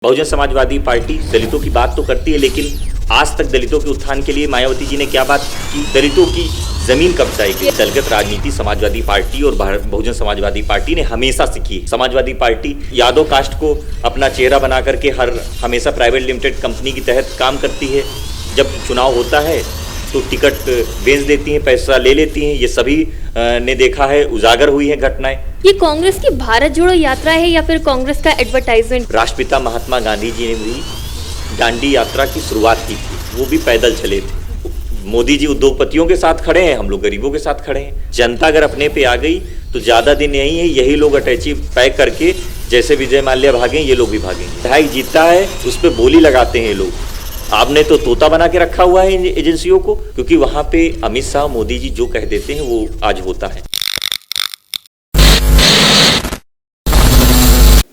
Bahujan Samajwadi party दलितों की बात तो करती है, लेकिन आज तक दलितों के उत्थान के लिए मायावती जी ने क्या बात की? दलितों की जमीन कब्जाई की। दलगत राजनीति समाजवादी पार्टी और बहुजन समाजवादी पार्टी ने हमेशा सीखी है। समाजवादी पार्टी यादव कास्ट को अपना चेहरा बना करके हमेशा प्राइवेट लिमिटेड कंपनी के तहत काम करती है। जब चुनाव होता है तो टिकट बेच देती हैं, पैसा ले लेती हैं। ये सभी ने देखा है, उजागर हुई है घटनाएं। ये कांग्रेस की भारत जोड़ो यात्रा है या फिर कांग्रेस का एडवर्टाइजमेंट? राष्ट्रपिता महात्मा गांधी जी ने भी दांडी यात्रा की शुरुआत की थी, वो भी पैदल चले थे। मोदी जी उद्योगपतियों के साथ खड़े हैं, हम लोग गरीबों के साथ खड़े हैं। जनता अगर अपने पे आ गई तो ज्यादा दिन नहीं है, यही लोग अटैची पैक करके जैसे विजय माल्या भागे, ये लोग भी भागेंगे। विधायक जीतता है उस पर बोली लगाते हैं ये लोग। आपने तो तोता बना के रखा हुआ है एजेंसियों को, क्योंकि वहां पे अमित शाह मोदी जी जो कह देते हैं वो आज होता है।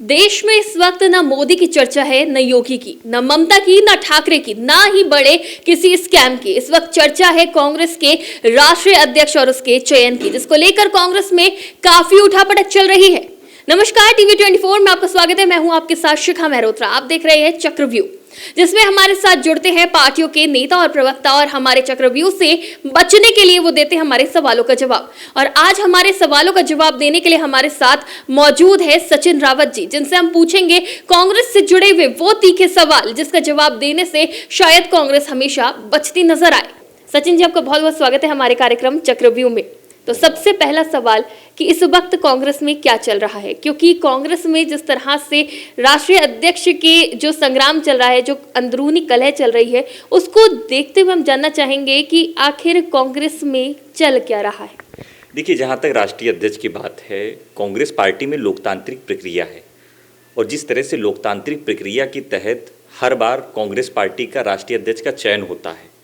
देश में इस वक्त न मोदी की चर्चा है, न योगी की, न ममता की, न ठाकरे की, ना ही बड़े किसी स्कैम की। इस वक्त चर्चा है कांग्रेस के राष्ट्रीय अध्यक्ष और उसके चयन की, जिसको लेकर कांग्रेस में काफी उठापटक चल रही है। नमस्कार, टीवी 24 में आपका स्वागत है। मैं हूं आपके साथ शिखा मेहरोत्रा। आप देख रहे हैं चक्रव्यूह, जिसमें हमारे साथ जुड़ते हैं पार्टियों के नेता और प्रवक्ता, और हमारे चक्रव्यूह से बचने के लिए वो देते हैं हमारे सवालों का जवाब। और आज हमारे सवालों का जवाब देने के लिए हमारे साथ मौजूद है सचिन रावत जी, जिनसे हम पूछेंगे कांग्रेस से जुड़े हुए वो तीखे सवाल जिसका जवाब देने से शायद कांग्रेस हमेशा बचती नजर आए। सचिन जी, आपका बहुत बहुत स्वागत है हमारे कार्यक्रम चक्रव्यूह में। तो सबसे पहला सवाल कि इस वक्त कांग्रेस में क्या चल रहा है, क्योंकि कांग्रेस में जिस तरह से राष्ट्रीय अध्यक्ष के जो संग्राम चल रहा है, जो अंदरूनी कलह चल रही है, उसको देखते हुए हम जानना चाहेंगे कि आखिर कांग्रेस में चल क्या रहा है। देखिए, जहाँ तक राष्ट्रीय अध्यक्ष की बात है, कांग्रेस पार्टी में लोकतांत्रिक प्रक्रिया है, और जिस तरह से लोकतांत्रिक प्रक्रिया के तहत हर बार कांग्रेस पार्टी का राष्ट्रीय अध्यक्ष का चयन होता है,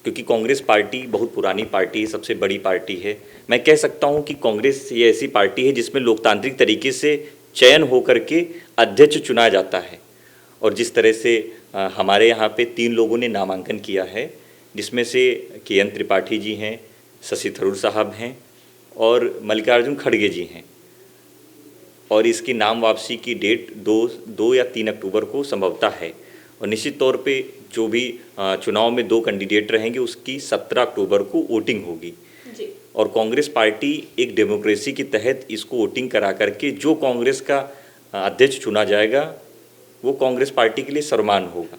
क्योंकि कांग्रेस पार्टी बहुत पुरानी पार्टी है, सबसे बड़ी पार्टी है। मैं कह सकता हूं कि कांग्रेस ये ऐसी पार्टी है जिसमें लोकतांत्रिक तरीके से चयन होकर के अध्यक्ष चुना जाता है। और जिस तरह से हमारे यहाँ पे 3 लोगों ने नामांकन किया है, जिसमें से के.एन. त्रिपाठी जी हैं, शशि थरूर साहब हैं और मल्लिकार्जुन खड़गे जी हैं। और इसकी नाम वापसी की डेट 2 या 3 अक्टूबर को संभवतः है। और निश्चित तौर पे जो भी चुनाव में 2 कैंडिडेट रहेंगे, उसकी 17 अक्टूबर को वोटिंग होगी जी। और कांग्रेस पार्टी एक डेमोक्रेसी के तहत इसको वोटिंग करा करके जो कांग्रेस का अध्यक्ष चुना जाएगा वो कांग्रेस पार्टी के लिए सम्मान होगा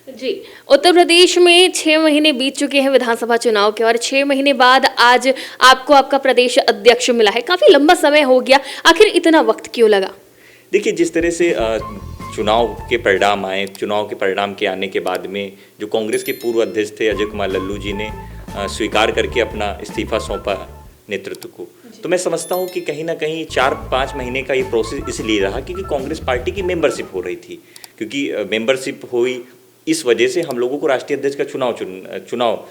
जी। उत्तर प्रदेश में 6 महीने बीत चुके हैं विधानसभा चुनाव के, और 6 महीने बाद आज आपको आपका प्रदेश अध्यक्ष मिला है। काफी लंबा समय हो गया, आखिर इतना वक्त क्यों लगा? देखिए, जिस तरह से चुनाव के परिणाम आए, चुनाव के परिणाम के आने के बाद में जो कांग्रेस के पूर्व अध्यक्ष थे अजय कुमार लल्लू जी ने स्वीकार करके अपना इस्तीफा सौंपा नेतृत्व को, तो मैं समझता हूं कि कहीं ना कहीं 4-5 महीने का ये प्रोसेस इसलिए रहा क्योंकि कांग्रेस पार्टी की मेंबरशिप हो रही थी। क्योंकि मेंबरशिप हुई, इस वजह से हम लोगों को राष्ट्रीय अध्यक्ष का चुनाव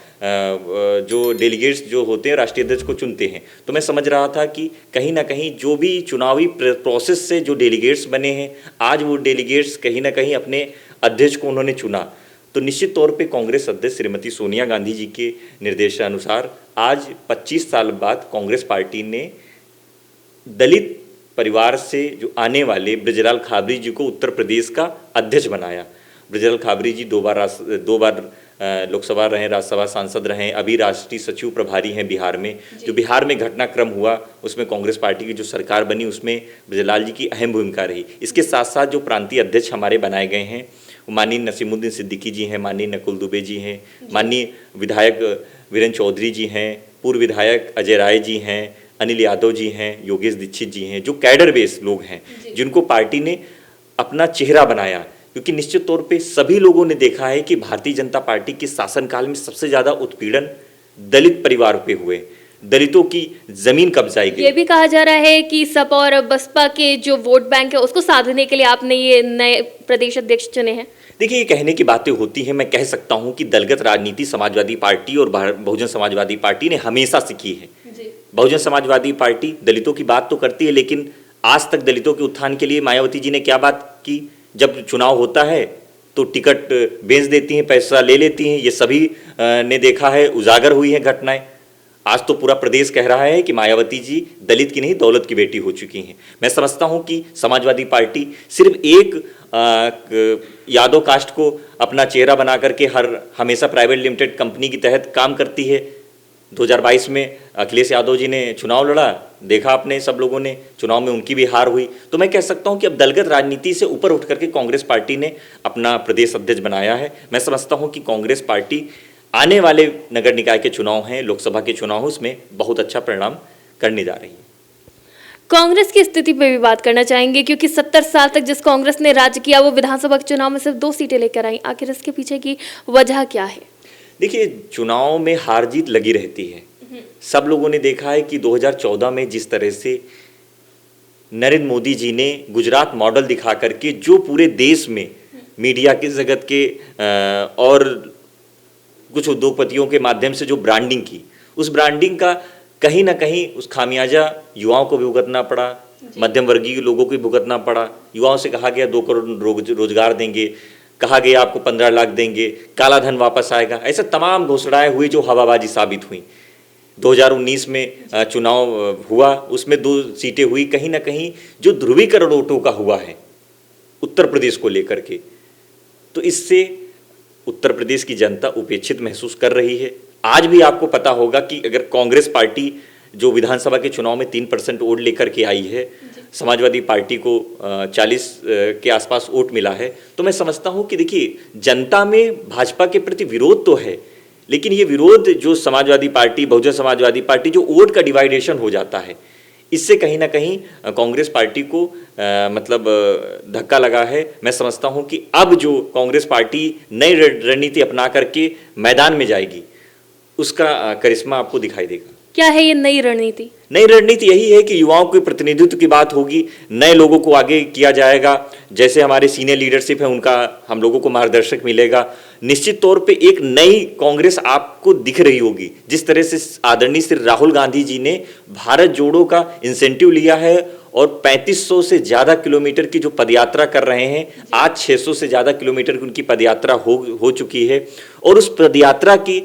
जो डेलीगेट्स जो होते हैं राष्ट्रीय अध्यक्ष को चुनते हैं। तो मैं समझ रहा था कि कहीं ना कहीं जो भी चुनावी प्रोसेस से जो डेलीगेट्स बने हैं, आज वो डेलीगेट्स कहीं ना कहीं अपने अध्यक्ष को उन्होंने चुना। तो निश्चित तौर पे कांग्रेस अध्यक्ष श्रीमती सोनिया गांधी जी के निर्देशानुसार आज 25 साल बाद कांग्रेस पार्टी ने दलित परिवार से जो आने वाले ब्रजलाल खाबरी जी को उत्तर प्रदेश का अध्यक्ष बनाया। ब्रजलाल खाबरी जी 2 बार लोकसभा रहे, राज्यसभा सांसद रहे, अभी राष्ट्रीय सचिव प्रभारी हैं बिहार में। जो बिहार में घटनाक्रम हुआ उसमें कांग्रेस पार्टी की जो सरकार बनी उसमें ब्रजलाल जी की अहम भूमिका रही। इसके साथ साथ जो प्रांतीय अध्यक्ष हमारे बनाए गए हैं, माननीय नसीमुद्दीन सिद्दीकी जी हैं, माननीय नकुल दुबे जी हैं, माननीय विधायक वीरेंद्र चौधरी जी हैं, पूर्व विधायक अजय राय जी हैं, अनिल यादव जी हैं, योगेश दीक्षित जी हैं, जो कैडर बेस लोग हैं जिनको पार्टी ने अपना चेहरा बनाया। क्योंकि निश्चित तौर पे सभी लोगों ने देखा है कि भारतीय जनता पार्टी के शासनकाल में सबसे ज्यादा उत्पीड़न दलित परिवार पे हुए, दलितों की जमीन कब्जाई गई। ये भी कहा जा रहा है कि सपा और बसपा के जो वोट बैंक है उसको साधने के लिए आपने ये नए प्रदेश अध्यक्ष चुने हैं। देखिए, ये कहने की बातें होती हैं। मैं कह सकता हूं कि दलगत राजनीति समाजवादी पार्टी और बहुजन समाजवादी पार्टी ने हमेशा सीखी है जी। बहुजन समाजवादी पार्टी दलितों की बात तो करती है, लेकिन आज तक दलितों के उत्थान के लिए मायावती जी ने क्या बात की? जब चुनाव होता है तो टिकट बेच देती हैं, पैसा ले लेती हैं। ये सभी ने देखा है, उजागर हुई है घटनाएं। आज तो पूरा प्रदेश कह रहा है कि मायावती जी दलित की नहीं दौलत की बेटी हो चुकी हैं। मैं समझता हूं कि समाजवादी पार्टी सिर्फ एक यादव कास्ट को अपना चेहरा बना करके हमेशा प्राइवेट लिमिटेड कंपनी के तहत काम करती है। 2022 में अखिलेश यादव जी ने चुनाव लड़ा, देखा आपने सब लोगों ने, चुनाव में उनकी भी हार हुई। तो मैं कह सकता हूं कि अब दलगत राजनीति से ऊपर उठ करके कांग्रेस पार्टी ने अपना प्रदेश अध्यक्ष बनाया है। मैं समझता हूं कि कांग्रेस पार्टी आने वाले नगर निकाय के चुनाव हैं, लोकसभा के चुनाव हैं, उसमें बहुत अच्छा परिणाम करने जा रही है। कांग्रेस की स्थिति पे भी बात करना चाहेंगे, क्योंकि 70 साल तक जिस कांग्रेस ने राज्य किया वो विधानसभा के चुनाव में सिर्फ 2 सीटें लेकर आई। आखिर इसके पीछे की वजह क्या है? देखिए, चुनाव में हार जीत लगी रहती है। सब लोगों ने देखा है कि 2014 में जिस तरह से नरेंद्र मोदी जी ने गुजरात मॉडल दिखा करके जो पूरे देश में मीडिया के जगत के और कुछ उद्योगपतियों के माध्यम से जो ब्रांडिंग की, उस ब्रांडिंग का कहीं ना कहीं उस खामियाजा युवाओं को भी भुगतना पड़ा, मध्यम वर्गीय लोगों को भी भुगतना पड़ा। युवाओं से कहा गया 2 करोड़ रोजगार देंगे, कहा गया आपको 15 लाख देंगे, काला धन वापस आएगा, ऐसे तमाम घोषणाएं हुई जो हवाबाजी साबित हुई। 2019 में चुनाव हुआ, उसमें 2 सीटें हुई। कहीं ना कहीं जो ध्रुवीकरण वोटों का हुआ है उत्तर प्रदेश को लेकर के, तो इससे उत्तर प्रदेश की जनता उपेक्षित महसूस कर रही है। आज भी आपको पता होगा कि अगर कांग्रेस पार्टी जो विधानसभा के चुनाव में 3% वोट लेकर के आई है, समाजवादी पार्टी को 40 के आसपास वोट मिला है, तो मैं समझता हूं कि देखिए, जनता में भाजपा के प्रति विरोध तो है, लेकिन ये विरोध जो समाजवादी पार्टी, बहुजन समाजवादी पार्टी, जो वोट का डिवाइडेशन हो जाता है, इससे कहीं ना कहीं कांग्रेस पार्टी को मतलब धक्का लगा है। मैं समझता हूं कि अब जो कांग्रेस पार्टी नई रणनीति अपना करके मैदान में जाएगी, उसका करिश्मा आपको दिखाई देगा। क्या है ये नई रणनीति? नई रणनीति यही है कि युवाओं के प्रतिनिधित्व की बात होगी, नए लोगों को आगे किया जाएगा। जैसे हमारे सीनियर लीडरशिप है, उनका हम लोगों को मार्गदर्शक मिलेगा। निश्चित तौर पे एक नई कांग्रेस आपको दिख रही होगी। जिस तरह से आदरणीय श्री राहुल गांधी जी ने भारत जोड़ो का इंसेंटिव लिया है और 3500 से ज़्यादा किलोमीटर की जो पदयात्रा कर रहे हैं, आज 600 से ज़्यादा किलोमीटर की उनकी पदयात्रा हो चुकी है। और उस पदयात्रा की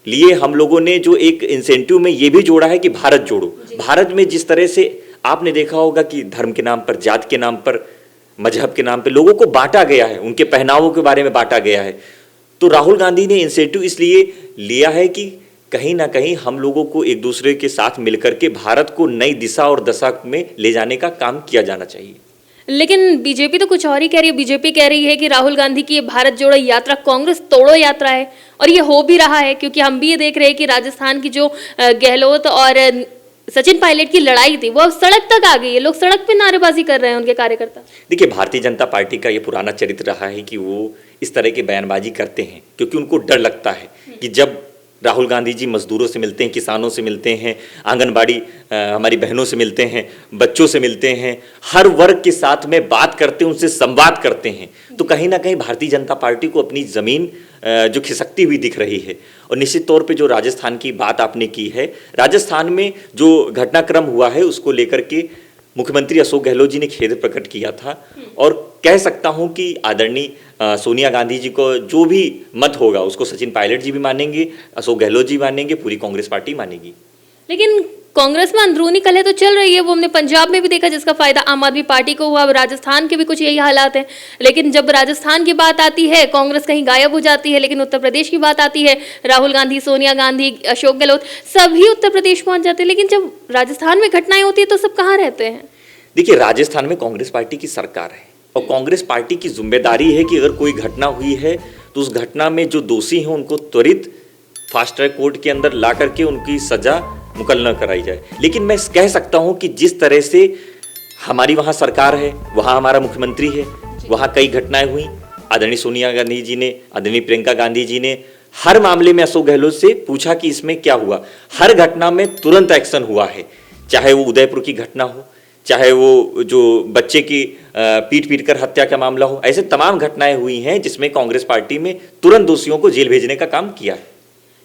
लिए हम लोगों ने जो एक इंसेंटिव में ये भी जोड़ा है कि भारत जोड़ो। भारत में जिस तरह से आपने देखा होगा कि धर्म के नाम पर, जात के नाम पर, मजहब के नाम पर लोगों को बांटा गया है, उनके पहनावों के बारे में बांटा गया है। तो राहुल गांधी ने इंसेंटिव इसलिए लिया है कि कहीं ना कहीं हम लोगों को एक दूसरे के साथ मिलकर के भारत को नई दिशा और दशा में ले जाने का काम किया जाना चाहिए। लेकिन बीजेपी तो कुछ और ही कह रही है। बीजेपी कह रही है कि राहुल गांधी की ये भारत जोड़ो यात्रा कांग्रेस तोड़ो यात्रा है, और ये हो भी रहा है, क्योंकि हम भी ये देख रहे हैं कि राजस्थान की जो गहलोत और सचिन पायलट की लड़ाई थी वो अब सड़क तक आ गई है। लोग सड़क पे नारेबाजी कर रहे हैं, उनके कार्यकर्ता। देखिए, भारतीय जनता पार्टी का ये पुराना चरित्र रहा है कि वो इस तरह की बयानबाजी करते हैं क्योंकि उनको डर लगता है कि जब राहुल गांधी जी मजदूरों से मिलते हैं, किसानों से मिलते हैं, आंगनबाड़ी हमारी बहनों से मिलते हैं, बच्चों से मिलते हैं, हर वर्ग के साथ में बात करते हैं, उनसे संवाद करते हैं, तो कहीं ना कहीं भारतीय जनता पार्टी को अपनी ज़मीन जो खिसकती हुई दिख रही है। और निश्चित तौर पे जो राजस्थान की बात आपने की है, राजस्थान में जो घटनाक्रम हुआ है उसको लेकर के मुख्यमंत्री अशोक गहलोत जी ने खेद प्रकट किया था। और कह सकता हूं कि आदरणीय सोनिया गांधी जी को जो भी मत होगा उसको सचिन पायलट जी भी मानेंगे, अशोक गहलोत जी मानेंगे, पूरी कांग्रेस पार्टी मानेगी। लेकिन कांग्रेस में अंदरूनी कलह तो चल रही है, वो हमने पंजाब में भी देखा जिसका फायदा आम आदमी पार्टी को हुआ। अब राजस्थान के भी कुछ यही हालात हैं। लेकिन जब राजस्थान की बात आती है कांग्रेस कहीं गायब हो जाती है, लेकिन उत्तर प्रदेश की बात आती है, राहुल गांधी, सोनिया गांधी, अशोक गहलोत सभी उत्तर प्रदेश पहुंच जाते हैं। लेकिन जब राजस्थान में घटनाएं होती है तो सब कहाँ रहते हैं? देखिए, राजस्थान में कांग्रेस पार्टी की सरकार है और कांग्रेस पार्टी की जिम्मेदारी है कि अगर कोई घटना हुई है तो उस घटना में जो दोषी हैं उनको त्वरित फास्ट ट्रैक कोर्ट के अंदर ला करके उनकी सजा मुकम्मल कराई जाए। लेकिन मैं कह सकता हूं कि जिस तरह से हमारी वहां सरकार है, वहां हमारा मुख्यमंत्री है, वहां कई घटनाएं हुई। आदरणीय सोनिया गांधी जी ने, आदरणीय प्रियंका गांधी जी ने हर मामले में अशोक गहलोत से पूछा कि इसमें क्या हुआ। हर घटना में तुरंत एक्शन हुआ है, चाहे वो उदयपुर की घटना हो, चाहे वो जो बच्चे की पीट कर हत्या का मामला हो। ऐसे तमाम घटनाएं हुई हैं जिसमें कांग्रेस पार्टी में तुरंत दोषियों को जेल भेजने का काम किया है।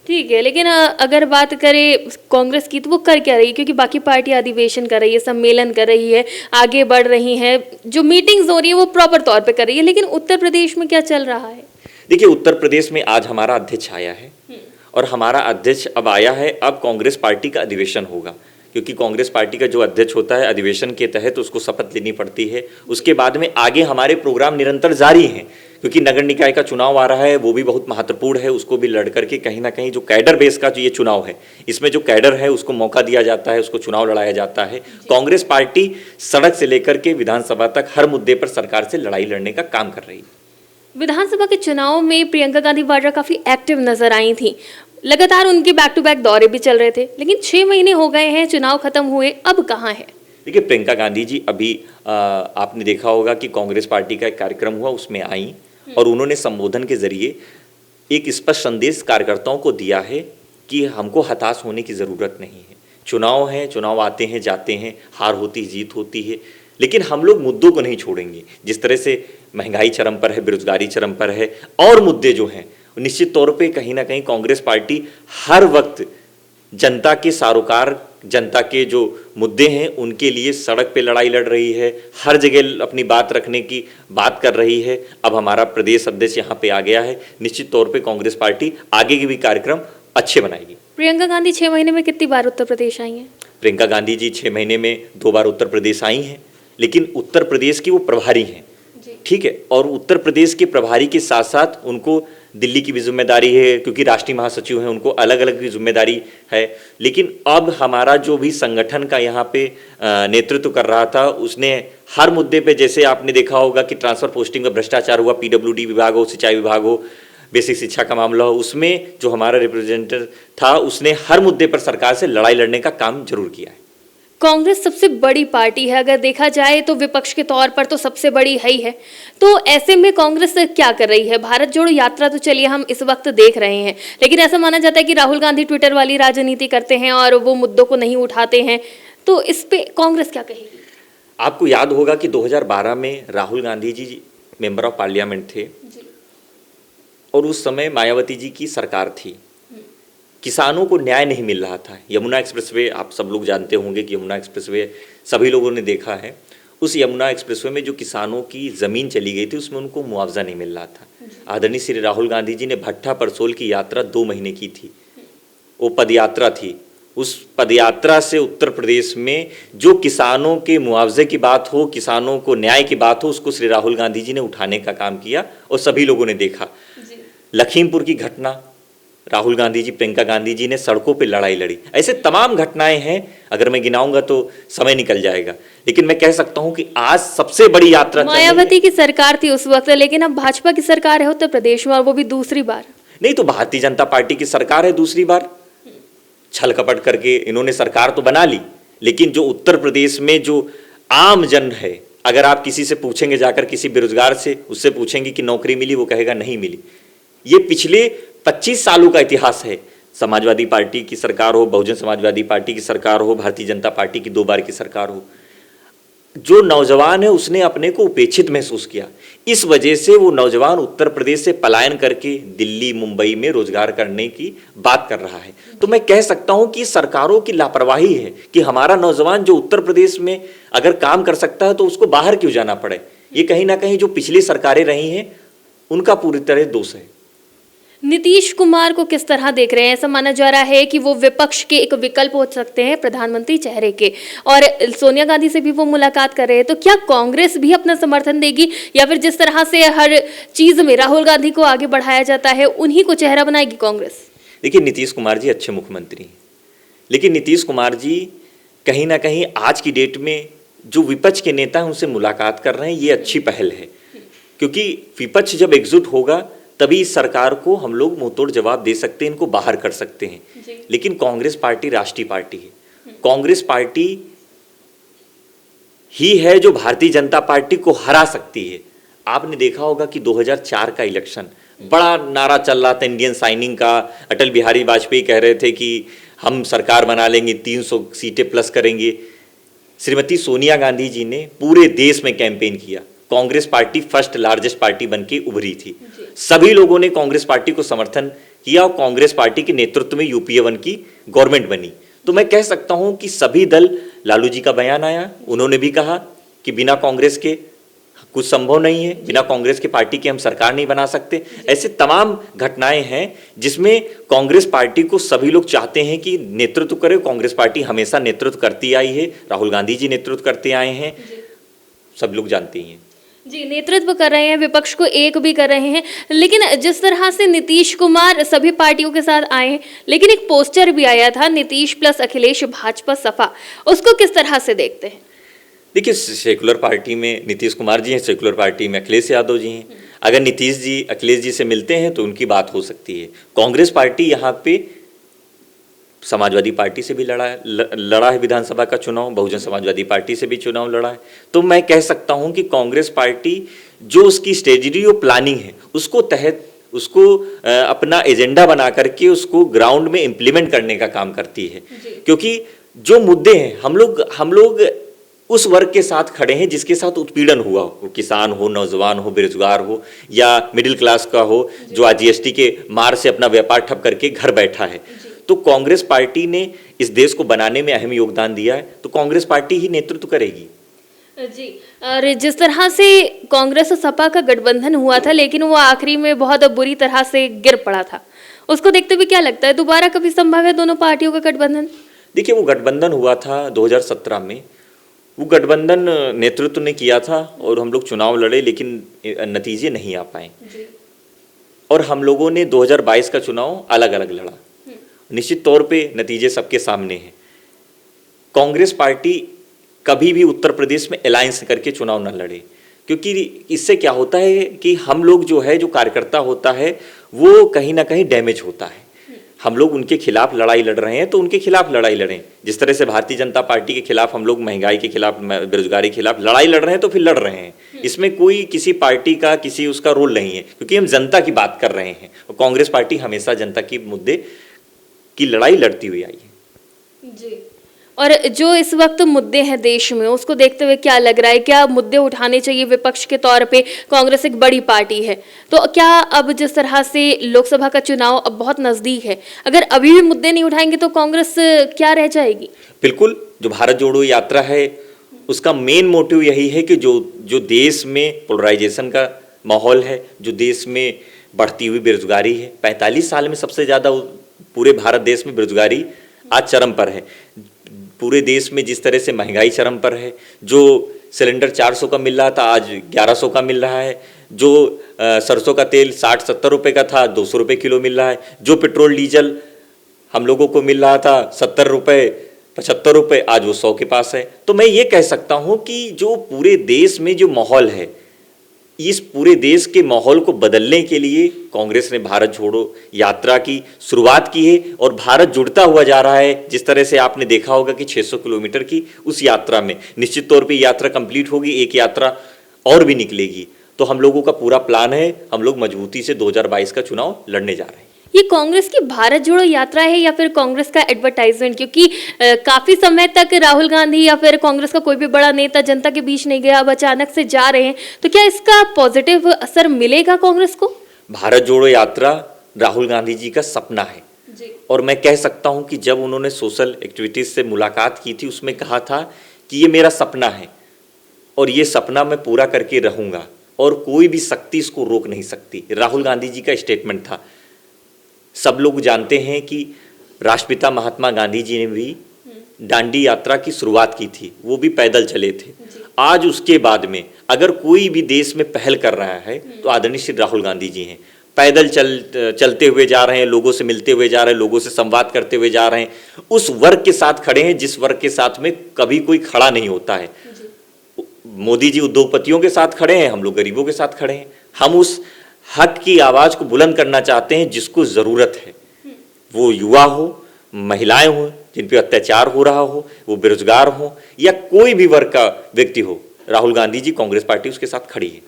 ठीक है, लेकिन अगर बात करें कांग्रेस की तो वो कर क्या रही है? क्योंकि बाकी पार्टी अधिवेशन कर रही है, सम्मेलन कर रही है, आगे बढ़ रही हैं, जो मीटिंग्स हो रही है वो प्रॉपर तौर पे कर रही है। लेकिन उत्तर प्रदेश में क्या चल रहा है? देखिए, उत्तर प्रदेश में आज हमारा अध्यक्ष आया है और हमारा अध्यक्ष अब आया है। अब कांग्रेस पार्टी का अधिवेशन होगा, क्योंकि कांग्रेस पार्टी का जो अध्यक्ष होता है अधिवेशन के तहत उसको शपथ लेनी पड़ती है। उसके बाद में आगे हमारे प्रोग्राम निरंतर जारी हैं, क्योंकि नगर निकाय का चुनाव आ रहा है, वो भी बहुत महत्वपूर्ण है। उसको भी लड़ करके कहीं ना कहीं जो कैडर बेस का जो ये चुनाव है, इसमें जो कैडर है उसको मौका दिया जाता है, उसको चुनाव लड़ाया जाता है। कांग्रेस पार्टी सड़क से लेकर के विधानसभा तक हर मुद्दे पर सरकार से लड़ाई लड़ने का काम कर रही है। विधानसभा के चुनाव में प्रियंका गांधी वाड्रा काफी एक्टिव नजर आई थी। लगातार उनके बैक टू बैक दौरे भी चल रहे थे, लेकिन 6 महीने हो गए हैं, चुनाव खत्म हुए, अब कहाँ है? देखिए, प्रियंका गांधी जी अभी आपने देखा होगा कि कांग्रेस पार्टी का एक कार्यक्रम हुआ, उसमें आई और उन्होंने संबोधन के जरिए एक स्पष्ट संदेश कार्यकर्ताओं को दिया है कि हमको हताश होने की ज़रूरत नहीं है। चुनाव है, चुनाव आते हैं जाते हैं, हार होती जीत होती है, लेकिन हम लोग मुद्दों को नहीं छोड़ेंगे। जिस तरह से महंगाई चरम पर है, बेरोजगारी चरम पर है और मुद्दे जो हैं, निश्चित तौर पे कहीं ना कहीं कांग्रेस पार्टी हर वक्त जनता के सारोकार, जनता के जो मुद्दे हैं उनके लिए सड़क पे लड़ाई लड़ रही है, हर जगह अपनी बात रखने की बात कर रही है। अब हमारा प्रदेश अध्यक्ष यहाँ पे आ गया है, निश्चित तौर पे कांग्रेस पार्टी आगे के भी कार्यक्रम अच्छे बनाएगी। प्रियंका गांधी 6 महीने में कितनी बार उत्तर प्रदेश आई हैं? प्रियंका गांधी जी 6 महीने में 2 बार उत्तर प्रदेश आई हैं, लेकिन उत्तर प्रदेश की वो प्रभारी हैं, ठीक है। और उत्तर प्रदेश के प्रभारी के साथ साथ उनको दिल्ली की भी जिम्मेदारी है, क्योंकि राष्ट्रीय महासचिव हैं, उनको अलग अलग की जिम्मेदारी है। लेकिन अब हमारा जो भी संगठन का यहाँ पे नेतृत्व कर रहा था, उसने हर मुद्दे पे, जैसे आपने देखा होगा कि ट्रांसफर पोस्टिंग में भ्रष्टाचार हुआ, पीडब्ल्यूडी विभाग हो, सिंचाई विभाग हो, बेसिक शिक्षा का मामला हो, उसमें जो हमारा रिप्रेजेंटेटिव था उसने हर मुद्दे पर सरकार से लड़ाई लड़ने का काम जरूर किया है। कांग्रेस सबसे बड़ी पार्टी है, अगर देखा जाए तो विपक्ष के तौर पर तो सबसे बड़ी है ही है। तो ऐसे में कांग्रेस क्या कर रही है? भारत जोड़ो यात्रा तो चलिए हम इस वक्त देख रहे हैं, लेकिन ऐसा माना जाता है कि राहुल गांधी ट्विटर वाली राजनीति करते हैं और वो मुद्दों को नहीं उठाते हैं, तो इस पे कांग्रेस क्या कहेगी? आपको याद होगा कि 2012 में Rahul Gandhi ji member of parliament थे और उस समय मायावती जी की सरकार थी। किसानों को न्याय नहीं मिल रहा था। यमुना एक्सप्रेसवे, आप सब लोग जानते होंगे कि यमुना एक्सप्रेसवे सभी लोगों ने देखा है। उस यमुना एक्सप्रेसवे में जो किसानों की ज़मीन चली गई थी उसमें उनको मुआवजा नहीं मिल रहा था। आदरणीय श्री राहुल गांधी जी ने भट्टा परसोल की यात्रा 2 महीने की थी, वो पदयात्रा थी। उस पदयात्रा से उत्तर प्रदेश में जो किसानों के मुआवजे की बात हो, किसानों को न्याय की बात हो, उसको श्री राहुल गांधी जी ने उठाने का काम किया और सभी लोगों ने देखा। लखीमपुर की घटना, राहुल गांधी जी, प्रियंका गांधी जी ने सड़कों पे लड़ाई लड़ी। ऐसे तमाम घटनाएं हैं, अगर मैं गिनाऊंगा तो समय निकल जाएगा, लेकिन मैं कह सकता हूं कि आज सबसे बड़ी यात्रा मायावती की सरकार थी उस वक्त, लेकिन अब भाजपा की सरकार है उत्तर प्रदेश में और वो भी दूसरी बार। नहीं तो भारतीय जनता पार्टी की सरकार है दूसरी बार। छल कपट करके इन्होंने सरकार तो बना ली, लेकिन जो उत्तर प्रदेश में जो आम जन है, अगर आप किसी से पूछेंगे, जाकर किसी बेरोजगार से उससे पूछेंगे कि नौकरी मिली, वो कहेगा नहीं मिली। ये पिछले 25 सालों का इतिहास है। समाजवादी पार्टी की सरकार हो, बहुजन समाजवादी पार्टी की सरकार हो, भारतीय जनता पार्टी की 2 बार की सरकार हो, जो नौजवान है उसने अपने को उपेक्षित महसूस किया। इस वजह से वो नौजवान उत्तर प्रदेश से पलायन करके दिल्ली, मुंबई में रोजगार करने की बात कर रहा है। तो मैं कह सकता हूं कि सरकारों की लापरवाही है कि हमारा नौजवान जो उत्तर प्रदेश में अगर काम कर सकता है तो उसको बाहर क्यों जाना पड़े। ये कहीं ना कहीं जो पिछली सरकारें रही हैं उनका पूरी तरह दोष है। नीतीश कुमार को किस तरह देख रहे हैं? ऐसा माना जा रहा है कि वो विपक्ष के एक विकल्प हो सकते हैं प्रधानमंत्री चेहरे के, और सोनिया गांधी से भी वो मुलाकात कर रहे हैं। तो क्या कांग्रेस भी अपना समर्थन देगी, या फिर जिस तरह से हर चीज में राहुल गांधी को आगे बढ़ाया जाता है उन्हीं को चेहरा बनाएगी कांग्रेस? देखिए, नीतीश कुमार जी अच्छे मुख्यमंत्री हैं, लेकिन नीतीश कुमार जी कहीं ना कहीं आज की डेट में जो विपक्ष के नेता हैं उनसे मुलाकात कर रहे हैं, ये अच्छी पहल है। क्योंकि विपक्ष जब एकजुट होगा तभी इस सरकार को हम लोग मुंहतोड़ जवाब दे सकते हैं, इनको बाहर कर सकते हैं। लेकिन कांग्रेस पार्टी राष्ट्रीय पार्टी है। कांग्रेस पार्टी ही है जो भारतीय जनता पार्टी को हरा सकती है। आपने देखा होगा कि 2004 का इलेक्शन बड़ा नारा चल रहा था इंडियन साइनिंग का। अटल बिहारी वाजपेयी कह रहे थे कि हम सरकार बना लेंगे, 300 सीटें प्लस करेंगे। श्रीमती सोनिया गांधी जी ने पूरे देश में कैंपेन किया। Congress party first largest party बनके उभरी थी। सभी लोगों ने कांग्रेस पार्टी को समर्थन किया और कांग्रेस पार्टी के नेतृत्व में यूपीए 1 की गवर्नमेंट बनी। तो मैं कह सकता हूं कि सभी दल, लालू जी का बयान आया, उन्होंने भी कहा कि बिना कांग्रेस के कुछ संभव नहीं है, बिना कांग्रेस की पार्टी के हम सरकार नहीं बना सकते। ऐसे तमाम घटनाएं हैं जिसमें कांग्रेस पार्टी को सभी लोग चाहते हैं कि नेतृत्व करे। कांग्रेस पार्टी हमेशा नेतृत्व करती आई है, राहुल गांधी जी नेतृत्व करते आए हैं, सब लोग जानते ही हैं। जी, नेतृत्व कर रहे हैं, विपक्ष को एक भी कर रहे हैं। लेकिन जिस तरह से नीतीश कुमार सभी पार्टियों के साथ आए हैं, लेकिन एक पोस्टर भी आया था नीतीश प्लस अखिलेश भाजपा सपा, उसको किस तरह से देखते हैं? देखिए, सेकुलर पार्टी में नीतीश कुमार जी हैं, सेकुलर पार्टी में अखिलेश यादव जी हैं। अगर नीतीश जी अखिलेश जी से मिलते हैं तो उनकी बात हो सकती है। कांग्रेस पार्टी यहाँ पे समाजवादी पार्टी से भी लड़ा है विधानसभा का चुनाव, बहुजन समाजवादी पार्टी से भी चुनाव लड़ा है। तो मैं कह सकता हूँ कि कांग्रेस पार्टी जो उसकी स्ट्रेटजी और प्लानिंग है उसको अपना एजेंडा बना करके उसको ग्राउंड में इम्प्लीमेंट करने का काम करती है। क्योंकि जो मुद्दे हैं, हम लोग उस वर्ग के साथ खड़े हैं जिसके साथ उत्पीड़न हुआ हो, किसान हो, नौजवान हो, बेरोजगार हो या मिडिल क्लास का हो, जो आज जीएसटी के मार से अपना व्यापार ठप करके घर बैठा है। तो कांग्रेस पार्टी ने इस देश को बनाने में अहम योगदान दिया है, तो कांग्रेस पार्टी ही नेतृत्व करेगी। जी, और जिस तरह से कांग्रेस और सपा का गठबंधन हुआ था, लेकिन वो आखिरी में बहुत बुरी तरह से गिर पड़ा था, उसको देखते हुए क्या लगता है दोबारा कभी संभव है दोनों पार्टियों का गठबंधन? देखिए, वो गठबंधन हुआ था 2017 में, वो गठबंधन नेतृत्व ने किया था और हम लोग चुनाव लड़े, लेकिन नतीजे नहीं आ पाए। और हम लोगों ने 2022 का चुनाव अलग अलग लड़ा। निश्चित तौर पे नतीजे सबके सामने हैं। कांग्रेस पार्टी कभी भी उत्तर प्रदेश में अलायंस करके चुनाव न लड़े, क्योंकि इससे क्या होता है कि हम लोग जो कार्यकर्ता होता है वो कहीं ना कहीं डैमेज होता है। हम लोग उनके खिलाफ लड़ाई लड़ रहे हैं तो उनके खिलाफ लड़ाई लड़ें। जिस तरह से भारतीय जनता पार्टी के खिलाफ हम लोग महंगाई के खिलाफ, बेरोजगारी के खिलाफ लड़ाई लड़ रहे हैं, तो फिर लड़ रहे हैं। इसमें कोई किसी पार्टी का किसी उसका रोल नहीं है, क्योंकि हम जनता की बात कर रहे हैं और कांग्रेस पार्टी हमेशा जनता की मुद्दे की लड़ाई लड़ती हुई आई है। जी, और जो इस वक्त मुद्दे हैं देश में, उसको देखते हुए क्या लग रहा है, क्या मुद्दे उठाने चाहिए विपक्ष के तौर पे? कांग्रेस एक बड़ी पार्टी है, तो क्या अब जिस तरह से लोकसभा का चुनाव अब बहुत नजदीक है, अगर अभी भी मुद्दे नहीं उठाएंगे तो कांग्रेस क्या रह जाएगी? बिल्कुल, जो भारत जोड़ो यात्रा है उसका मेन मोटिव यही है कि जो देश में पोलराइजेशन का माहौल है, जो देश में बढ़ती हुई बेरोजगारी है, 45 साल में सबसे ज़्यादा पूरे भारत देश में बेरोजगारी आज चरम पर है। पूरे देश में जिस तरह से महंगाई चरम पर है, जो सिलेंडर 400 का मिल रहा था आज 1100 का मिल रहा है, जो सरसों का तेल 60-70 रुपये का था 200 रुपये किलो मिल रहा है, जो पेट्रोल डीजल हम लोगों को मिल रहा था 70 रुपये 75 रुपये आज वो 100 के पास है। तो मैं ये कह सकता हूँ कि जो पूरे देश में जो माहौल है, इस पूरे देश के माहौल को बदलने के लिए कांग्रेस ने भारत जोड़ो यात्रा की शुरुआत की है और भारत जुड़ता हुआ जा रहा है। जिस तरह से आपने देखा होगा कि 600 किलोमीटर की उस यात्रा में निश्चित तौर पे यात्रा कंप्लीट होगी, एक यात्रा और भी निकलेगी। तो हम लोगों का पूरा प्लान है, हम लोग मजबूती से 2022 का चुनाव लड़ने जा रहे हैं। ये कांग्रेस की भारत जोड़ो यात्रा है या फिर कांग्रेस का एडवर्टाइजमेंट? क्योंकि काफी समय तक राहुल गांधी या फिर कांग्रेस का कोई भी बड़ा नेता जनता के बीच नहीं गया, अब अचानक से जा रहे हैं, तो क्या इसका पॉजिटिव असर मिलेगा कांग्रेस को? भारत जोड़ो यात्रा राहुल गांधी जी का सपना है जी। और मैं कह सकता हूं कि जब उन्होंने सोशल एक्टिविटीज से मुलाकात की थी, उसमें कहा था कि ये मेरा सपना है और ये सपना मैं पूरा करके रहूंगा और कोई भी शक्ति इसको रोक नहीं सकती। राहुल गांधी जी का स्टेटमेंट था। सब लोग जानते हैं कि राष्ट्रपिता महात्मा गांधी जी ने भी दांडी यात्रा की शुरुआत की थी, वो भी पैदल चले थे। आज उसके बाद में अगर कोई भी देश में पहल कर रहा है तो आदरणीय श्री राहुल गांधी जी हैं। पैदल चलते हुए जा रहे हैं, लोगों से मिलते हुए जा रहे हैं, लोगों से संवाद करते हुए जा रहे हैं, उस वर्ग के साथ खड़े हैं जिस वर्ग के साथ में कभी कोई खड़ा नहीं होता है। मोदी जी उद्योगपतियों के साथ खड़े हैं, हम लोग गरीबों के साथ खड़े हैं। हम उस हक की आवाज को बुलंद करना चाहते हैं जिसको जरूरत है, वो युवा हो, महिलाएं हो जिन पे अत्याचार हो रहा हो, वो बेरोजगार हो या कोई भी वर्ग का व्यक्ति हो, राहुल गांधी जी कांग्रेस पार्टी उसके साथ खड़ी है।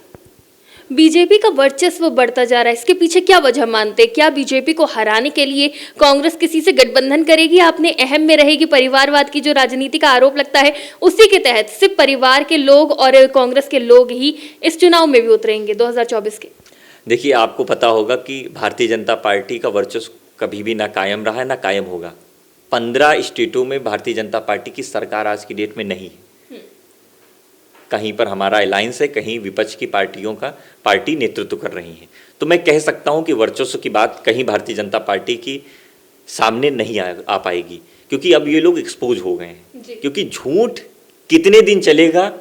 बीजेपी का वर्चस्व बढ़ता जा रहा है, इसके पीछे क्या वजह मानते हैं? क्या बीजेपी को हराने के लिए कांग्रेस किसी से गठबंधन करेगी, अपने अहम में रहेगी? परिवारवाद की जो राजनीति का आरोप लगता है, उसी के तहत सिर्फ परिवार के लोग और कांग्रेस के लोग ही इस चुनाव में भी उतरेंगे 2024 के? देखिए, आपको पता होगा कि भारतीय जनता पार्टी का वर्चस्व कभी भी ना कायम रहा है ना कायम होगा। 15 स्टेटों में भारतीय जनता पार्टी की सरकार आज की डेट में नहीं है। कहीं पर हमारा अलायंस है, कहीं विपक्ष की पार्टियों का पार्टी नेतृत्व कर रही है। तो मैं कह सकता हूं कि वर्चस्व की बात कहीं भारतीय जनता पार्टी की सामने नहीं आ पाएगी, क्योंकि अब ये लोग एक्सपोज हो गए हैं। क्योंकि झूठ कितने दिन चलेगा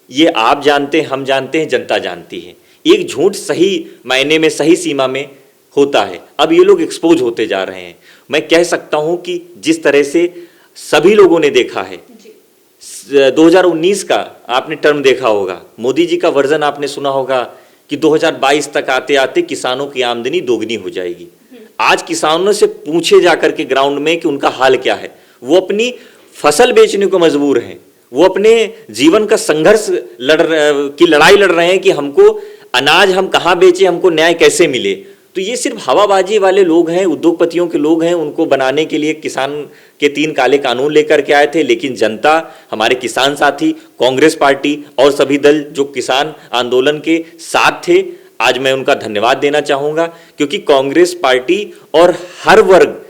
ये आप जानते हैं, हम जानते हैं, जनता जानती है। एक झूठ सही मायने में, सही सीमा में होता है। अब ये लोग एक्सपोज होते जा रहे हैं। मैं कह सकता हूं कि जिस तरह से सभी लोगों ने देखा है, 2019 का आपने टर्म देखा होगा, मोदी जी का वर्जन आपने सुना होगा कि 2022 तक आते आते किसानों की आमदनी दोगुनी हो जाएगी। आज किसानों से पूछे जाकर के ग्राउंड में कि उनका हाल क्या है, वो अपनी फसल बेचने को मजबूर हैं, वो अपने जीवन का संघर्ष लड़ाई लड़ रहे हैं कि हमको अनाज हम कहाँ बेचे, हमको न्याय कैसे मिले। तो ये सिर्फ हवाबाजी वाले लोग हैं, उद्योगपतियों के लोग हैं, उनको बनाने के लिए किसान के 3 काले कानून लेकर के आए थे। लेकिन जनता, हमारे किसान साथी, कांग्रेस पार्टी और सभी दल जो किसान आंदोलन के साथ थे, आज मैं उनका धन्यवाद देना चाहूँगा, क्योंकि कांग्रेस पार्टी और हर वर्ग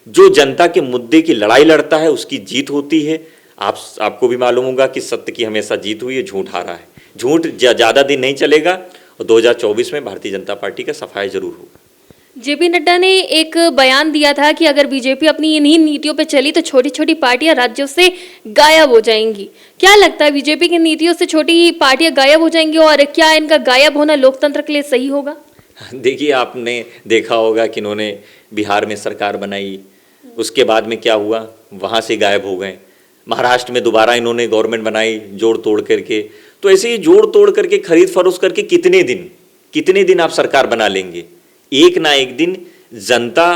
जो जनता के मुद्दे की लड़ाई लड़ता है उसकी जीत होती है। आपको भी मालूम होगा कि सत्य की हमेशा जीत हुई है, झूठ हारा है। झूठ ज़्यादा दिन नहीं चलेगा और 2024 में भारतीय जनता पार्टी का सफाया जरूर होगा। जेपी नड्डा ने एक बयान दिया था कि अगर बीजेपी अपनी इन्हीं नीतियों पे चली तो छोटी छोटी पार्टियां राज्यों से गायब हो जाएंगी। क्या लगता है, बीजेपी की नीतियों से छोटी पार्टियां गायब हो जाएंगी और क्या इनका गायब होना लोकतंत्र के लिए सही होगा? देखिए, आपने देखा होगा कि इन्होंने बिहार में सरकार बनाई, उसके बाद में क्या हुआ, वहाँ से गायब हो गए। महाराष्ट्र में दोबारा इन्होंने गवर्नमेंट बनाई जोड़ तोड़ करके। तो ऐसे ही जोड़ तोड़ करके, खरीद फरोख्त करके कितने दिन आप सरकार बना लेंगे? एक ना एक दिन जनता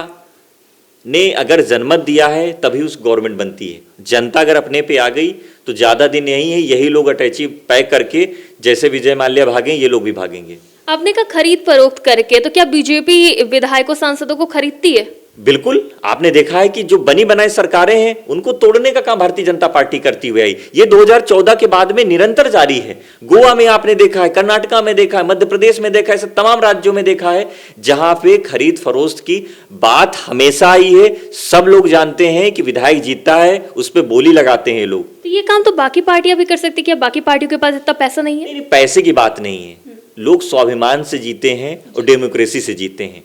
ने अगर जनमत दिया है तभी उस गवर्नमेंट बनती है। जनता अगर अपने पे आ गई तो ज़्यादा दिन नहीं है, यही लोग अटैची पैक करके जैसे विजय माल्या भागे, ये लोग भी भागेंगे। आपने कहा खरीद फरोख्त करके, तो क्या बीजेपी विधायकों सांसदों को खरीदती है? बिल्कुल, आपने देखा है कि जो बनी बनाई सरकारें हैं उनको तोड़ने का काम भारतीय जनता पार्टी करती हुई आई। ये 2014 के बाद में निरंतर जारी है। गोवा में आपने देखा है, कर्नाटका में देखा है, मध्य प्रदेश में देखा है, सब तमाम राज्यों में देखा है जहां पे खरीद फरोख्त की बात हमेशा आई है। सब लोग जानते हैं कि विधायक जीतता है, उस पर बोली लगाते हैं लोग। तो ये काम तो बाकी पार्टियां भी कर सकती, क्या बाकी पार्टियों के पास इतना पैसा नहीं है? नहीं, पैसे की बात नहीं है। लोग स्वाभिमान से जीते हैं और डेमोक्रेसी से जीते हैं।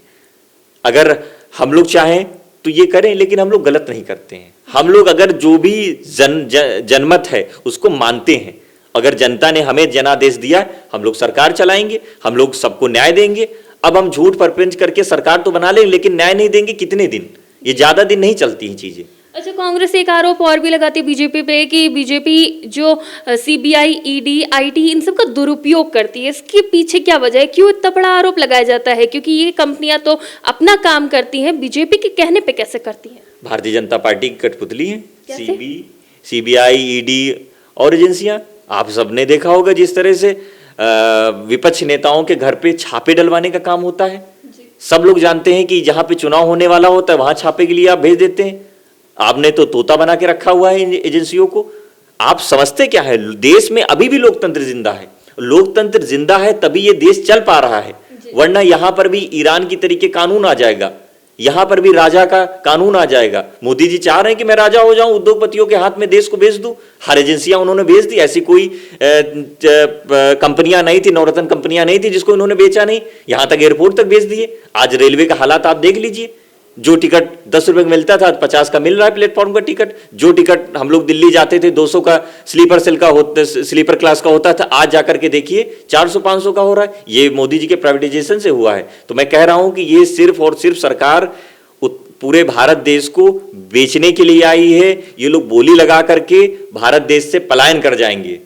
अगर हम लोग चाहें तो ये करें, लेकिन हम लोग गलत नहीं करते हैं। हम लोग अगर जो भी जनमत है उसको मानते हैं। अगर जनता ने हमें जनादेश दिया, हम लोग सरकार चलाएंगे, हम लोग सबको न्याय देंगे। अब हम झूठ परपंच करके सरकार तो बना लेंगे, लेकिन न्याय नहीं देंगे कितने दिन? ये ज्यादा दिन नहीं चलती हैं चीजें। अच्छा, कांग्रेस एक आरोप और भी लगाती है बीजेपी पे कि बीजेपी जो सीबीआई, ईडी, आईटी इन सब का दुरुपयोग करती है। इसके पीछे क्या वजह है? क्यों इतना बड़ा आरोप लगाया जाता है? क्योंकि ये कंपनियां तो अपना काम करती हैं, बीजेपी के कहने पे कैसे करती हैं? भारतीय जनता पार्टी की कठपुतली है सीबीआई, ईडी और एजेंसियां। आप सबने देखा होगा जिस तरह से विपक्ष नेताओं के घर पे छापे डलवाने का काम होता है। सब लोग जानते हैं कि जहां पे चुनाव होने वाला होता है वहां छापे के लिए आप भेज देते हैं। आपने तो तोता बना के रखा हुआ है एजेंसियों को। आप समझते क्या है, देश में अभी भी लोकतंत्र जिंदा है। लोकतंत्र जिंदा है तभी ये देश चल पा रहा है, वरना यहां पर भी ईरान की तरीके कानून आ जाएगा, यहां पर भी राजा का कानून आ जाएगा। मोदी जी चाह रहे हैं कि मैं राजा हो जाऊं, उद्योगपतियों के हाथ में देश को बेच दूं। हर एजेंसियां उन्होंने बेच दी। ऐसी कोई कंपनियां नहीं थी, नवरत्न कंपनियां नहीं थी जिसको इन्होंने बेचा नहीं। यहां तक एयरपोर्ट तक बेच दिए। आज रेलवे का हालात आप देख लीजिए। जो टिकट 10 रुपए का मिलता था 50 का मिल रहा है प्लेटफॉर्म का टिकट। जो टिकट हम लोग दिल्ली जाते थे 200 का स्लीपर सेल का होता, स्लीपर क्लास का होता था, आज जाकर के देखिए 400-500 का हो रहा है। ये मोदी जी के प्राइवेटाइजेशन से हुआ है। तो मैं कह रहा हूं कि ये सिर्फ और सिर्फ सरकार पूरे भारत देश को बेचने के लिए आई है। ये लोग बोली लगा करके भारत देश से पलायन कर जाएंगे।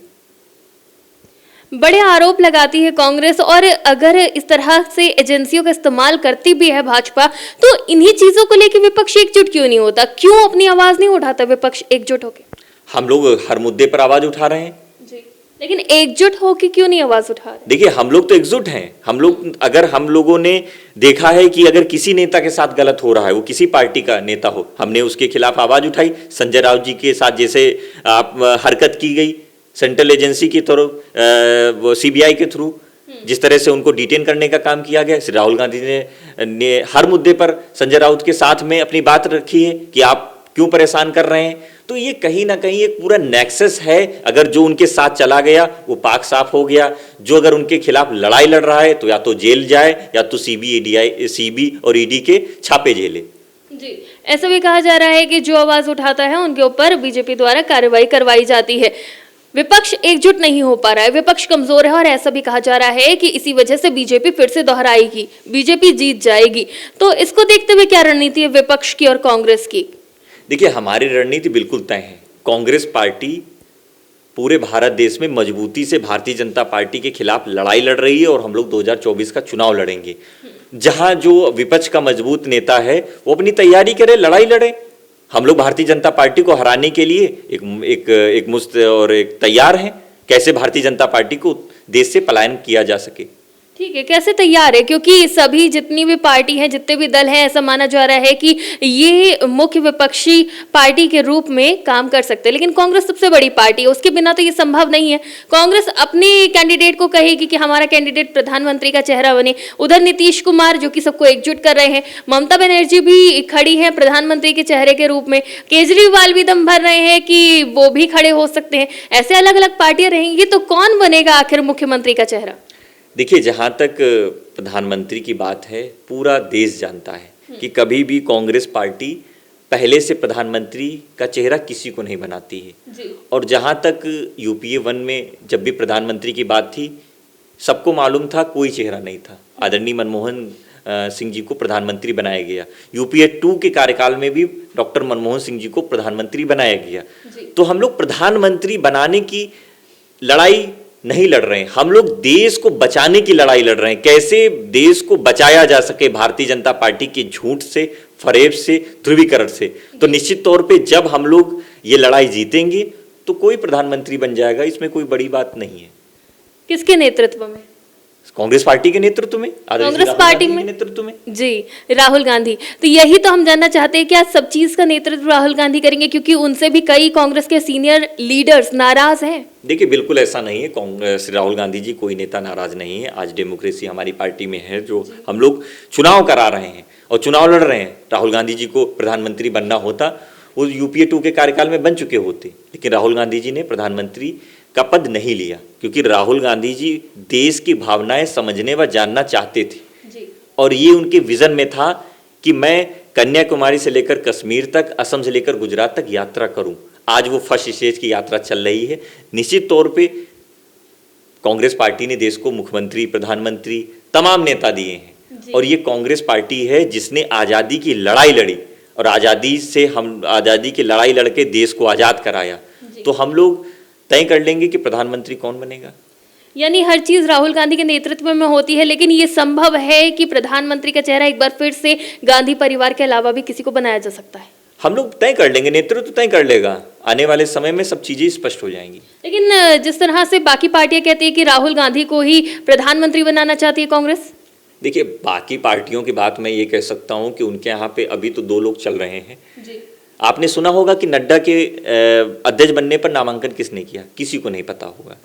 बड़े आरोप लगाती है कांग्रेस, और अगर इस तरह से एजेंसियों का इस्तेमाल करती भी है भाजपा, तो इन्हीं चीजों को लेकर विपक्ष एकजुट क्यों नहीं होता? क्यों अपनी आवाज नहीं उठाता विपक्ष एकजुट होकर? हम लोग हर मुद्दे पर आवाज उठा रहे हैं जी, लेकिन एकजुट होकर क्यों नहीं आवाज उठा रहे? देखिए, हम लोग तो एकजुट हैं। हम लोगों ने देखा है कि अगर किसी नेता के साथ गलत हो रहा है, वो किसी पार्टी का नेता हो, हमने उसके खिलाफ आवाज उठाई। संजय राउत जी के साथ जैसे हरकत की गई सेंट्रल एजेंसी की तरफ, सीबीआई के थ्रू जिस तरह से उनको डिटेन करने का काम किया गया, राहुल गांधी ने हर मुद्दे पर संजय राउत के साथ में अपनी बात रखी है कि आप क्यों परेशान कर रहे हैं। तो ये कहीं ना कहीं एक पूरा नेक्सस है। अगर जो उनके साथ चला गया वो पाक साफ हो गया, जो अगर उनके खिलाफ लड़ाई लड़ रहा है तो या तो जेल जाए या तो सीबी और ईडी के छापे झेले। जी, ऐसा भी कहा जा रहा है कि जो आवाज उठाता है उनके ऊपर बीजेपी द्वारा कार्रवाई करवाई जाती है। विपक्ष एकजुट नहीं हो पा रहा है, विपक्ष कमजोर है और ऐसा भी कहा जा रहा है कि इसी वजह से बीजेपी फिर से दोहराएगी, बीजेपी जीत जाएगी। तो इसको देखते हुए क्या रणनीति है विपक्ष की और कांग्रेस की? देखिए, हमारी रणनीति बिल्कुल तय है। कांग्रेस पार्टी पूरे भारत देश में मजबूती से भारतीय जनता पार्टी के खिलाफ लड़ाई लड़ रही है और हम लोग 2024 का चुनाव लड़ेंगे। जहां जो विपक्ष का मजबूत नेता है वो अपनी तैयारी करे, लड़ाई लड़े। हम लोग भारतीय जनता पार्टी को हराने के लिए एक मुस्त और एक तैयार हैं। कैसे भारतीय जनता पार्टी को देश से पलायन किया जा सके। ठीक है, कैसे तैयार है? क्योंकि सभी जितनी भी पार्टी हैं, जितने भी दल हैं, ऐसा माना जा रहा है कि ये मुख्य विपक्षी पार्टी के रूप में काम कर सकते हैं, लेकिन कांग्रेस सबसे बड़ी पार्टी है, उसके बिना तो ये संभव नहीं है। कांग्रेस अपने कैंडिडेट को कहेगी कि हमारा कैंडिडेट प्रधानमंत्री का चेहरा बने। उधर नीतीश कुमार जो कि सबको एकजुट कर रहे हैं, ममता बनर्जी भी खड़ी है प्रधानमंत्री के चेहरे के रूप में, केजरीवाल भी दम भर रहे हैं कि वो भी खड़े हो सकते हैं। ऐसे अलग अलग पार्टियां रहेंगी तो कौन बनेगा आखिर मुख्यमंत्री का चेहरा? देखिए, जहाँ तक प्रधानमंत्री की बात है, पूरा देश जानता है कि कभी भी कांग्रेस पार्टी पहले से प्रधानमंत्री का चेहरा किसी को नहीं बनाती है जी। और जहाँ तक यूपीए 1 में जब भी प्रधानमंत्री की बात थी, सबको मालूम था कोई चेहरा नहीं था। आदरणीय मनमोहन सिंह जी को प्रधानमंत्री बनाया गया। यूपीए 2 के कार्यकाल में भी डॉक्टर मनमोहन सिंह जी को प्रधानमंत्री बनाया गया। तो हम लोग प्रधानमंत्री बनाने की लड़ाई नहीं लड़ रहे हैं, हम लोग देश को बचाने की लड़ाई लड़ रहे हैं। कैसे देश को बचाया जा सके भारतीय जनता पार्टी के झूठ से, फरेब से, ध्रुवीकरण से। तो निश्चित तौर पे जब हम लोग ये लड़ाई जीतेंगे तो कोई प्रधानमंत्री बन जाएगा, इसमें कोई बड़ी बात नहीं है। किसके नेतृत्व में? कांग्रेस पार्टी के नेतृत्व में, कांग्रेस पार्टी में नेतृत्व में जी, राहुल गांधी। तो यही तो हम जानना चाहते हैं, क्या सब चीज का नेतृत्व राहुल गांधी करेंगे? क्योंकि उनसे भी कई कांग्रेस के सीनियर लीडर्स नाराज हैं। देखिए, बिल्कुल ऐसा नहीं है। कांग्रेस, राहुल गांधी जी कोई नेता नाराज नहीं है। आज डेमोक्रेसी हमारी पार्टी में है, जो हम लोग चुनाव करा रहे हैं और चुनाव लड़ रहे हैं। राहुल गांधी जी को प्रधानमंत्री बनना होता, वो यूपीए 2 के कार्यकाल में बन चुके होते, लेकिन राहुल गांधी जी ने प्रधानमंत्री का पद नहीं लिया क्योंकि राहुल गांधी जी देश की भावनाएं समझने व जानना चाहते थे जी। और ये उनके विजन में था कि मैं कन्याकुमारी से लेकर कश्मीर तक, असम से लेकर गुजरात तक यात्रा करूं। आज वो फर्स्ट स्टेज की यात्रा चल रही है। निश्चित तौर पे कांग्रेस पार्टी ने देश को मुख्यमंत्री, प्रधानमंत्री, तमाम नेता दिए हैं और ये कांग्रेस पार्टी है जिसने आज़ादी की लड़ाई लड़ी और आज़ादी की लड़ाई लड़के देश को आज़ाद कराया। तो हम लोग तय कर लेंगे कि प्रधानमंत्री कौन बनेगा। यानी हर चीज राहुल गांधी के नेतृत्व में होती है, लेकिन ये संभव है कि प्रधानमंत्री का चेहरा एक बार फिर से गांधी परिवार के अलावा भी किसी को बनाया जा सकता है? हम लोग तय कर लेंगे, नेतृत्व तय कर लेगा। आने वाले समय में सब चीजें स्पष्ट हो जाएंगी। लेकिन जिस तरह से बाकी पार्टियां कहती है कि राहुल गांधी को ही प्रधानमंत्री बनाना चाहती है कांग्रेस। देखिए, बाकी पार्टियों की बात मैं ये कह सकता हूँ कि उनके यहाँ पे अभी तो 2 लोग चल रहे हैं जी। आपने सुना होगा कि नड्डा के अध्यक्ष बनने पर नामांकन किसने किया? किसी को नहीं पता होगा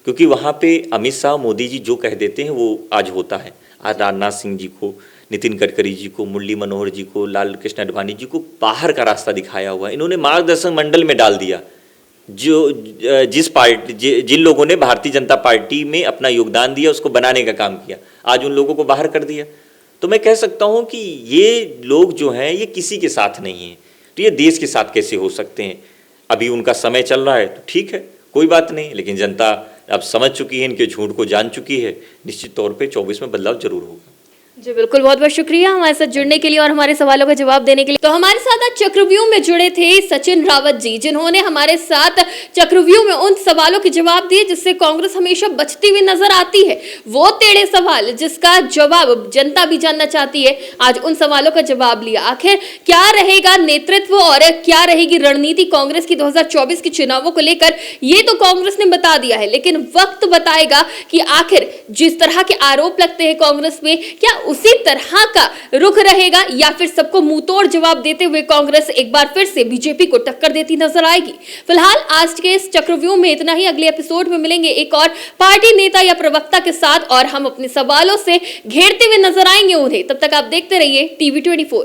क्योंकि वहाँ पे अमित शाह, मोदी जी जो कह देते हैं वो आज होता है। आज राजनाथ सिंह जी को, नितिन गडकरी जी को, मुरली मनोहर जी को, लाल कृष्ण आडवाणी जी को बाहर का रास्ता दिखाया हुआ। इन्होंने मार्गदर्शक मंडल में डाल दिया। जिन लोगों ने भारतीय जनता पार्टी में अपना योगदान दिया, उसको बनाने का काम किया, आज उन लोगों को बाहर कर दिया। तो मैं कह सकता हूँ कि ये लोग जो हैं ये किसी के साथ नहीं है, तो ये देश के साथ कैसे हो सकते हैं? अभी उनका समय चल रहा है तो ठीक है, कोई बात नहीं, लेकिन जनता अब समझ चुकी है, इनके झूठ को जान चुकी है। निश्चित तौर पे 24 में बदलाव जरूर होगा। जी बिल्कुल, बहुत बहुत शुक्रिया हमारे साथ जुड़ने के लिए और हमारे सवालों का जवाब देने के लिए। तो हमारे साथ आज चक्रव्यूह में जुड़े थे सचिन रावत जी, जिन्होंने हमारे साथ चक्रव्यूह में उन सवालों के जवाब दिए जिससे कांग्रेस हमेशा बचती हुई नजर आती है। वो टेढ़े सवाल जिसका जवाब जनता भी जानना चाहती है, आज उन सवालों का जवाब लिया। आखिर क्या रहेगा नेतृत्व और क्या रहेगी रणनीति कांग्रेस की 2024 के चुनावों को लेकर, ये तो कांग्रेस ने बता दिया है, लेकिन वक्त बताएगा कि आखिर जिस तरह के आरोप लगते हैं कांग्रेस में, क्या उसी तरह का रुख रहेगा या फिर सबको मुंहतोड़ जवाब देते हुए कांग्रेस एक बार फिर से बीजेपी को टक्कर देती नजर आएगी। फिलहाल आज के इस चक्रव्यूह में इतना ही। अगले एपिसोड में मिलेंगे एक और पार्टी नेता या प्रवक्ता के साथ और हम अपने सवालों से घेरते हुए नजर आएंगे उन्हें। तब तक आप देखते रहिए TV24।